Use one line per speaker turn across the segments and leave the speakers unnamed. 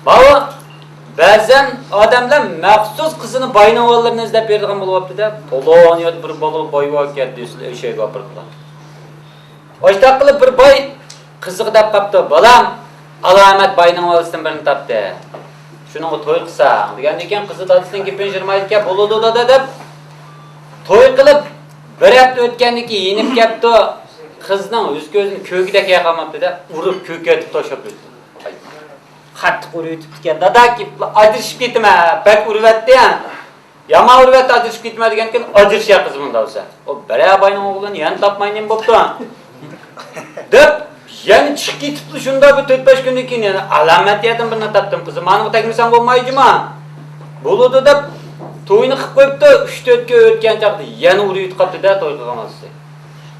Baba, bazen adamlar maxsus qizini baynavallarını izlab berdigan bo'lyapti-da, to'lon yo'q bir bola boyvoq keldi, o'sha gapirdilar. Oshta qilib bir boy qiziq deb qapti, "Bolam, alomat baynavalisidan birini topdi. Shuni to'y qilsam" degandan keyin qizi dadasining gapini jirmaydiga bo'ladi deb to'y qilib bir hafta o'tgandan keyin yenib keldi. Qizning yuz ko'zini ko'kidek yaqamabdi-da, urib ko'katib tashlab qo'ydi. Qattiq urib dada ki ajrashib ketma, bak urvatdi-ya. Yomon urvatdi, ajrashib ketma degan keyin ajrashya qizim bo'lsa. O barabayning o'g'lini yana topmayman bo'pti. Deb yana chiqib ketibdi shunda bir 4-5 kundan keyin yana alomat yedim birini topdim qizim. Mani tegmasam bo'lmaydimi? Bo'ladi deb to'yni qilib qo'yibdi, 3-4 kun o'tgan chaqda yana urib qolibdi-da to'y qilganmasi.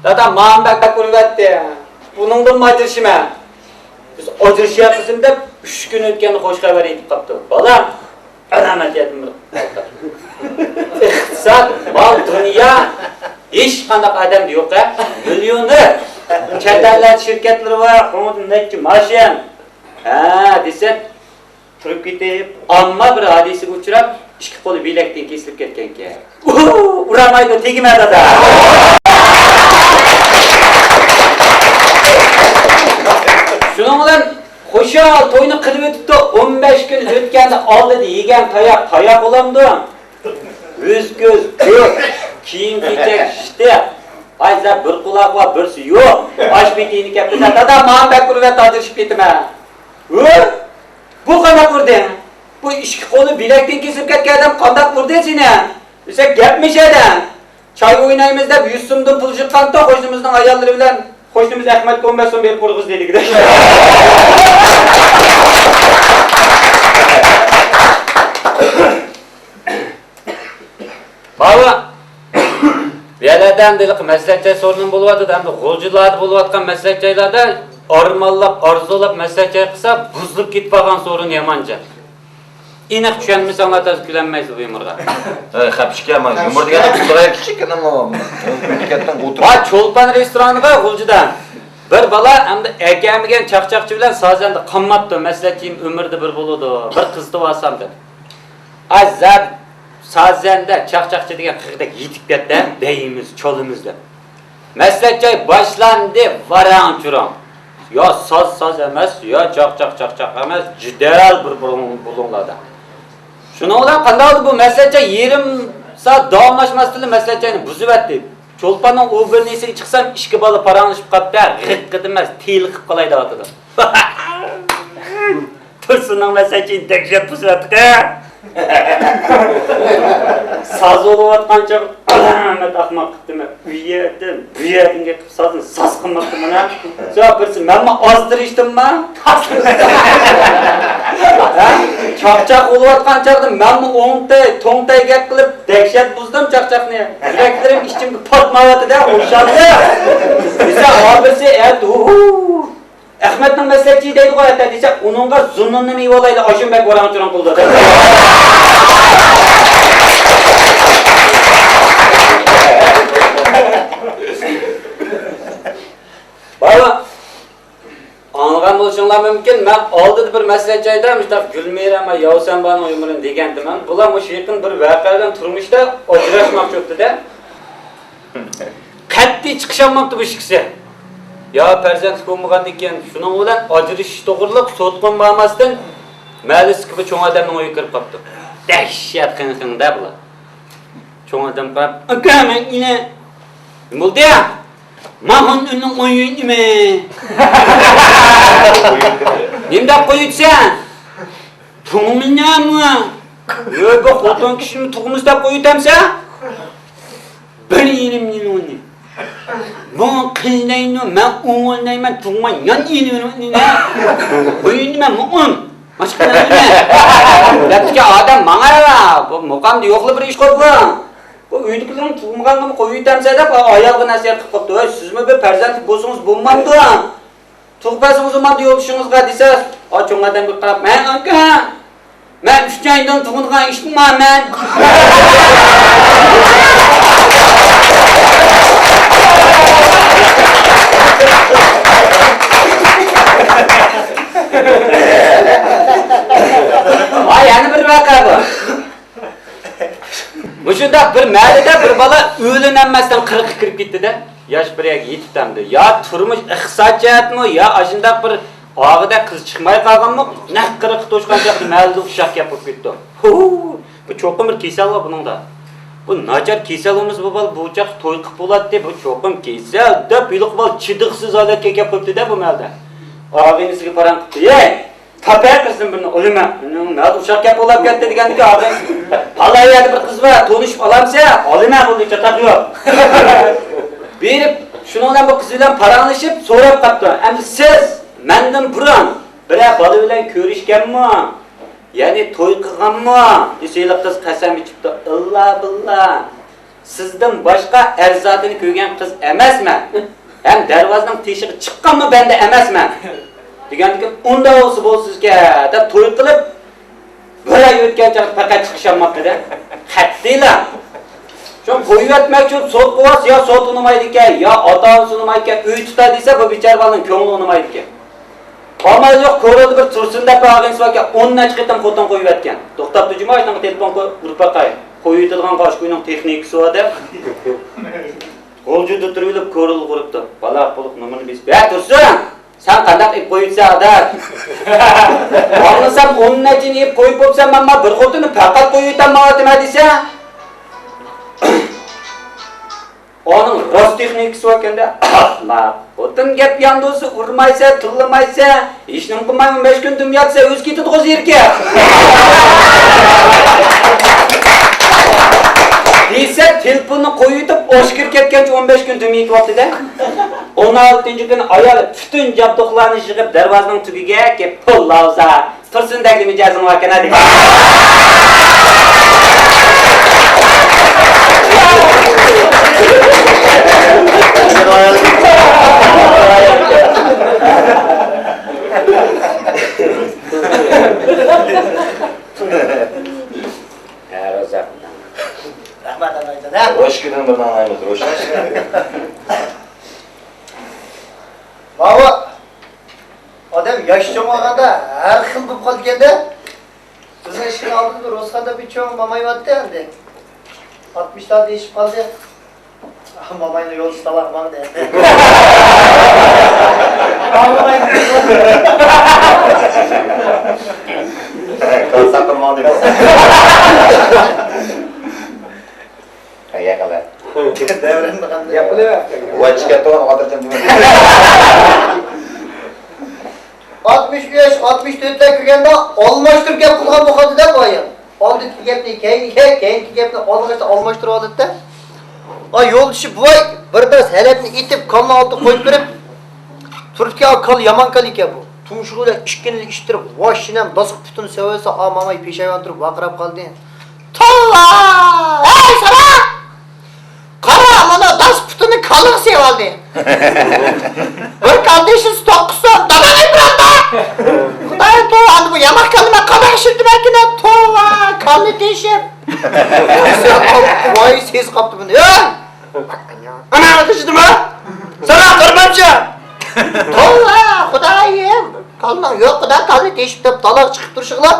Dada men bak urvatdi. Buningdan majrishma. Biz ajrashyapmiz deb 3 kun o'tganda xo'sh xabar yetib qopti. Bolam, alomat yedim. İqtisod, mol dunyo hech qanday odam yo'q-a? Millionlar, chet davlat shirkatlari va qonunchi mashin. Ha, desa turib ketib, ammo bir hadisiga uchrab, ikki qo'li bilakdan kesilib ketgan ekan. Uramaydi, tegmadi da. Shuning bilan Xo'shal to'yni qilib o'tibdi, 15 kun o'tganda oldida yegan tayoq olamdi. Yuz ko'z ko'k, kiyim-kechak ishdi. Ayza bir quloq va birsi yo'q. Osh betini kapta dada men bak urvat ajrashib ketaman. Bu qanday urding? Bu ikki qo'li bilakdan kesib ketgan odam qanday urdi seni? Desa gapmishadi. Choy o'ynaymiz deb 100 so'mdan pul chiqqanda qo'shnimizning ayollari bilan qo'shnimiz Ahmad 15 so'm berib qo'ygiz dedik-da. Baba, beladan diliq maslakcha sorunun bo'lyapti, hamda g'o'jilar bo'layotgan maslakchalarda ormallab, arzulab maslakcha qilsa, buzilib ketib qolgan sorun yamancha. Aniq tushunmasa anlatasiz, kulanmaysiz bu yumurga.
Xapishga men yumur deganda qulay kichikgina mamlakatdan o'tirib.
Va Cho'lpon restoraniga g'o'jidan bir bola hamda akamigan chaqchaqchi bilan sozanda qammatdi, maslakchim umrda bir bo'ladi, bir qizni olsam deb. Azab sazanda chaqchaqchi degan qirqda yetib ketdi, deyimiz, cho'limizda. Maslakchay boshlandi, varang churam. Yo soz emas, yo chaqchaq emas, jidal bir bulunglarda. Shuni bilan qanday oldi bu maslakchay yerim soat davomlashmasdan maslakchayni buzib atdi. Cho'lponning o'birnisiga chiqsam, ikki bola paranglashib qoldi, g'iq emas, til qilib qolay deyotdi. Tursunning maslakchayni tekshirib buzib atdi. Saz olayotgancha alamat ahmoq qildim. Bu yerdan ketib sazini saz qilmoqdim mana. Javob bersin, menmi ozdirishdimmi? Chaqchaq olayotgan chaqda menmi o'ngtay, to'ngtay gap qilib dahshat buzdim chaqchaqni. Yuraklarim ichimga potmayotdi-da, o'shanda. Desa, hozirsi Ahmetning maslakchi deydi qo'yadi desa, uningga zunnunni mevolayli Oshimbek varang churan qildi. Baba, anlagan bo'lishinglar mumkin. Men oldida bir maslakchi aytdim, işte Gulmira Yovsanbaning umrini degandim. Bular o'sha yaqin bir voqeadan turmushda ajrashmoqchi o'tdi-da. Qat'iy chiqishamabdi bu ikkisi. Ya farzand bo'lmagandan keyin shuning bilan ajrishish to'g'riliq sud qilmasdan malis gibi cho'ng odamning uyiga kirib qolibdi. Dahshat qinqinda bular. Cho'ng odam qarab, "Aka, men ine bo'ldi ya. Mahonning uyi nima?" Nimda qo'yitsan? Tug'minami? Yo'q, bu xotin kishini tug'misda qo'yitamsa? Bir yerim yilni. Bu qillayni men o'ynayman, tug'man yon yilni. Bu nima mu'min? Boshqa nima? Lapga odam mangara, bu muqamda yo'qli bir ish qo'ygan. Bu uydagilarni tug'maganmi qo'yitamsa deb oyog'i nasihat qilib qopti. Voy, sizmi bir farzand bo'lsangiz bo'lmamdi. Tug'pasingiz o'manda yo'lishingizga desa, cho'ng odamga qarab, "Men aka, men 3 oydan tug'ilgan ishman men." Muşunda bir mahallede bir bala öğlenenmezden 40 kirip gitti de. Yaş bir yak yetip demdi. Ya turmuş iqtisat cihatmi, ya aşında bir ağıda kız çıkmay kalganmi? Ne 40 toşkan çaktı mahallede uşak yapıp gitti. Bu çokum bir kesel var bunun da. Bu nacar kesel olmaz bu bal bu uçak toy qıp bolat de bu çokum kesel de bilik bal çıdıqsız halatga yapıptı da bu mahallede. Ağabeyinizga paran qıptı. Ey! Tapaya kızdım birini, olima. Ne uşak yap olap geldi degandik ağabeyiniz. Vallahi yerdi bir kız var, tonuşup alamsa, olima buldu çatak yok. Berip, şununla bu kız bilen paranlaşıp so'rab qapti. Endi siz mendan burun biror bola bilan ko'rishganmi? Ya'ni to'y qilganmi? Desaylik qiz qasam ichibdi. Alloh billah. Sizdan boshqa erzodini ko'rgan qiz emasman. Hem darvozaning teshigi chiqqanmi benda emasman. Degandiki, unda bo'lsa-sizga deb to'y qilib, bir oy o'tgancha faqat chiqishamoqda. Qat'iylar. Şu qo'yatmoqchi sot quvas yo sot unmaydi ekan, yo ota-onasi unmaydi ekan, uy tuta desa bu bechorvaning ko'ngli unmaydi ekan. Amal yo'q, ko'radi bir tursin deb og'ingiz bor ekan, 10 necha qitim xotin qo'yatgan. To'xtabdi juma aytdim telefon urib baqay. Qo'yiladigan qo'shqo'yning texnikasi bor deb. Qo'l juda turilib ko'rilib quribdi. Baloq bo'lib numarini biz. "Ya tursin, sen qanday qilib qo'yitsa adat?" Olmasam 10 nechini yeb qo'yib bo'lsam, men bir xotinni faqat qo'yitaman dema desa, onun rost texnikasi var ekanda, ahmoq. Xotin gap yandosi urmaysa, tillamaysa, hech nima qilmayman 5 kun dum yotsa, o'z ketadi qo'z erka. Desa telefonni qo'yib osh kirib ketgancha 15 kun dum yetyapti-da. 16-kuni ayoli butun jabduqlarni yig'ib darvozaning tugiga kelib, "Pollavza, tursindagi mijozing var ekan" dedi.
Rahmat Anaycan.
Hoş geldin bir anayımız, hoş geldin.
Baba, odam yosh cho'mag'anda har xil bo'lib qolganda, bizning ishni oldida Ro'zxonda bir cho'ng mamayapti endi. 60 ta deyishib qoldi. Mamayni yo'l ustalaqmanda.
Kalsakın mı alayım? Yakala.
Devrimni qanday
Yapılaverdi.
Uaçka to'g'ri xotirjam demak.
65, 64 ta kirganda almashtirib gap qilgan bo'ladi-da boyim. Oldingi gapni keyingi gapni olg'ishda almashtirib oladi-da. Ay yo'ldoshi boy bir dars halabni etib kolni oldi qo'yib berib turibki kol yomon kol ekan bu. Tumshug'ida ishkinlik ishtirib, voshinam bosiq putini sevasa, mamay peshayvon turib vaqirab qoldi. Tolla! Ey sana! Qara mana das putini qaliq sevaldi. Bir kardeşiz toqson dalag'ay biranda. Xudoy to, endi bu yamoq kalma qabaq shirdimakina to'va qalni teshib. Voy siz qopti buni. Ey! Ana qishdimi? Sana qirmamchi. To'va, Xudoyim. Qalma yo'q, Xudo qalni teshib deb taloq chiqib turishinglar.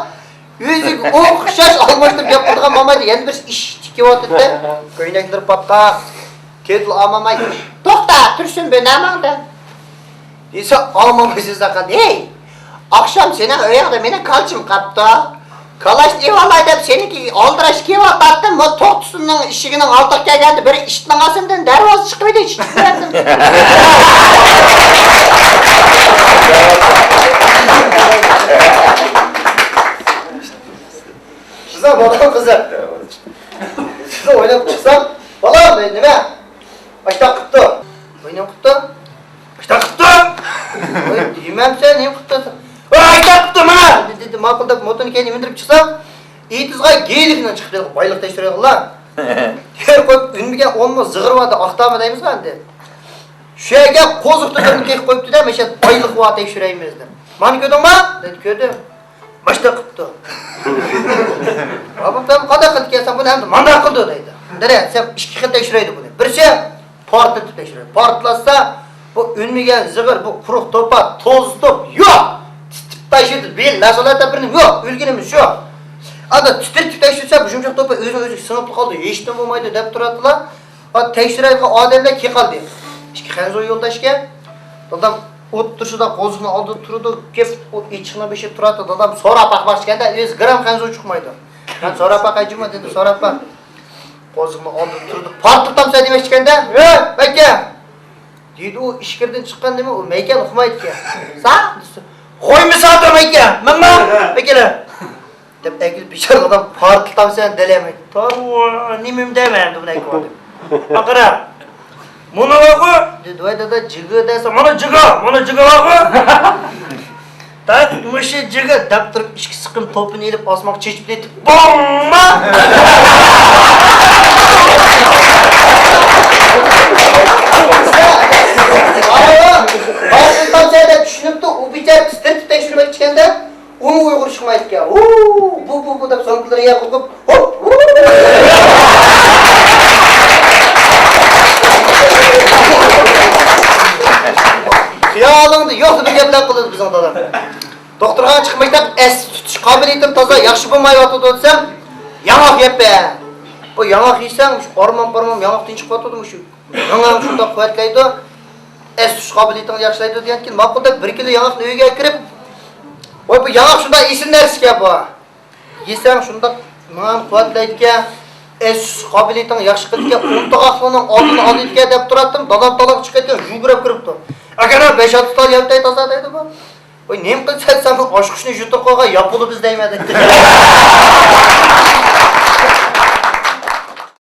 O'ziga o'xshash almashtirib gap qilgan mamayda yana bir ish tikyapti-da. Ko'ynaklar patqaq. Ketl amamay. To'xta, tursin bu namangdan. Desa amamay sizda qadi. Ey! Akşam seni oyaqda meni qalchim qapti. Kalash evalay deb seniki oldirash kelyapti. Mo to'qtusining ishigining oldiga kelganda bir ishning asimdan darvoza chiqmaydi, chiqib ketdim. Size bolam kızı. Size oynab chiqsam, bolam nima? Ashta qipti. O'ynab qipti? Ashta qipti. Voy, deyman sen, nima qipti? Ashta qipti mana. Dedi, ma'qul deb motoni keyin mindirib chiqsam, etizga geylikdan chiqib keldi, boyliq tashtiraylar. Ter qo'yib unmiga 10 ming zig'irvadi, aqtama deymiz endi. Shu yerga qo'ziqni kek qo'yibdi-da, mesha boyliq va tekshiraymiz deb. Mani ko'rdingmi? Dedi, ko'rdim. Başta qipti. Babam qada qilib kelsa buni ham manda qildi deydi. Dara, sen ikki xil tekshiraydi buni. Birisi portlatib tekshiradi. Portlatsa bu unmigan zig'ir, bu quruq to'pa, toz top yo'q. Titib tashiydi. Bel nazolatda birini yo'q, o'lganimiz shu. Ада tütür tekshirsa bu yumshoq to'pa o'zini sinib qoldi, hech nima bo'lmaydi deb turadilar. Tekshiradigan odamlar ke qoldi. Ikki xanzo yo'ldashga dadam o'tirishida qo'zini oldi turdi, kelib ichiqni beshib turadi. Dadam so'rab baqmashganda 100 gram xanzo chiqmaydi. Men so'rab baqayjima dedi, so'rab baq. Qo'zini oldi turdi. Portib tamsa demashganda, "Ey, aka!" dedi u ishkirdan chiqqan nima u meykan uxmaydi ekan. "Sa?" "Qo'ymisa aka, mana akalar." deb egil bechora odam portib tamsa dilemay. "To'g'ri, nimim demaydi bunday ko'rdi." "Aqra. Buni o'qi" dedi, "Voy dada, jiga desa, mana jiga o'qi." Tak, mushi jiga deb turib ishki siqim to'pini elib osmoq chechib netib, "Bomba!" Tamsada tushunibdi, u bechora tistirib tekshirib chiqganda, uni uyg'ur chiqmaydi ekan. Bu deb so'nglarga qo'yib, hop. Xiyolingni yo'q deb gaplar qiladi bizning dadam. Doktorga chiqmayda es tutish qobiliyatim toza yaxshi bo'lmayotdi desam, yanoq yeppa. Bu yanoq yesang, ormon yanoqdan chiqib qotadi shu. Yanoq shunda quvvatlaydi. Es tutish qobiliyatini yaxshilaydi degan keyin ma'qulda 1 kilo yanoqni uyga kirib, voy bu yanoq shunda esin narsa bu. Yesang shunda men quvvatlaydi ekan, es tutish qobiliyatini yaxshi qiladigan o'ntoqlining oldini oladigan deb turadim, dalab chiqayotgan yugurib kiribdi. Agar 5-6 tal yaptay toza deydi bu. Voy nem qilsan sen oshqishni yutib qo'ygan yapuli biz deyma dedi.